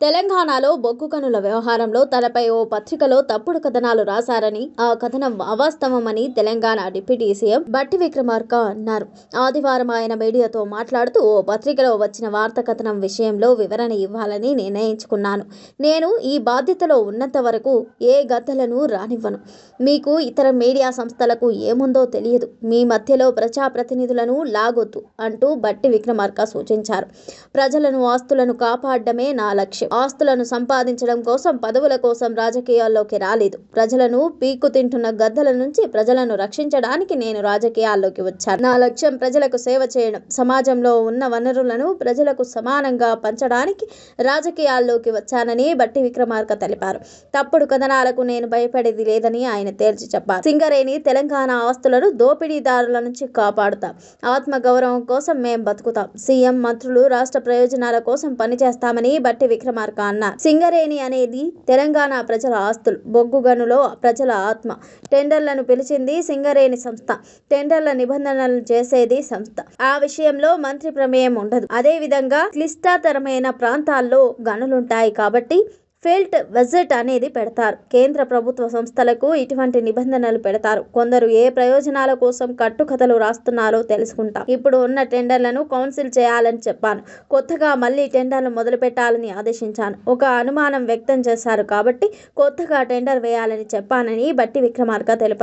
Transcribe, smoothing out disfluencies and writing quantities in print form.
తెలంగాణలో బొగ్గు గనుల వ్యవహారంలో తనపై ఓ పత్రికలో తప్పుడు కథనాలు రాశారని, ఆ కథనం అవాస్తవమని తెలంగాణ డిప్యూటీ సీఎం బట్టి విక్రమార్క అన్నారు. ఆదివారం ఆయన మీడియాతో మాట్లాడుతూ, ఓ పత్రికలో వచ్చిన వార్తా కథనం విషయంలో వివరణ ఇవ్వాలని నిర్ణయించుకున్నాను. నేను ఈ బాధ్యతలో ఉన్నంత వరకు ఏ గద్దలను రానివ్వను. మీకు ఇతర మీడియా సంస్థలకు ఏముందో తెలియదు. మీ మధ్యలో ప్రజాప్రతినిధులను లాగొద్దు అంటూ బట్టి విక్రమార్క సూచించారు. ప్రజలను, ఆస్తులను కాపాడడమే నా లక్ష్యం. ఆస్తులను సంపాదించడం కోసం, పదవుల కోసం రాజకీయాల్లోకి రాలేదు. ప్రజలను పీక్కు తింటున్న గద్దల నుంచి ప్రజలను రక్షించడానికి నేను రాజకీయాల్లోకి వచ్చాను. నా లక్ష్యం ప్రజలకు సేవ చేయడం. సమాజంలో ఉన్న వనరులను ప్రజలకు సమానంగా పంచడానికి రాజకీయాల్లోకి వచ్చానని బట్టి విక్రమార్క తెలిపారు. తప్పుడు కథనాలకు నేను భయపడేది లేదని ఆయన తేల్చి చెప్పారు. సింగరేణి తెలంగాణ ఆస్తులను దోపిడీదారుల నుంచి కాపాడుతాం. ఆత్మగౌరవం కోసం మేం బతుకుతాం. సీఎం, మంత్రులు రాష్ట్ర ప్రయోజనాల కోసం పనిచేస్తామని బట్టి విక్రమార్క అన్నారు. సింగరేణి అనేది తెలంగాణ ప్రజల ఆస్తులు, బొగ్గు గనులో ప్రజల ఆత్మ. టెండర్లను పిలిచింది సింగరేణి సంస్థ. టెండర్ల నిబంధనలు చేసేది సంస్థ. ఆ విషయంలో మంత్రి ప్రమేయం ఉండదు. అదే విధంగా క్లిష్టతరమైన ప్రాంతాల్లో గనులుంటాయి కాబట్టి ఫీల్డ్ విజిట్ అనేది పెడతారు. కేంద్ర ప్రభుత్వ సంస్థలకు ఇటువంటి నిబంధనలు పెడతారు. కొందరు ఏ ప్రయోజనాల కోసం కట్టుకథలు రాస్తున్నారో తెలుసుకుంటాం. ఇప్పుడు ఉన్న టెండర్లను కౌన్సిల్ చేయాలని చెప్పాను. కొత్తగా మళ్లీ టెండర్లు మొదలు పెట్టాలని ఆదేశించాను. ఒక అనుమానం వ్యక్తం చేశారు కాబట్టి కొత్తగా టెండర్ వేయాలని చెప్పానని బట్టి విక్రమార్క తెలిపారు.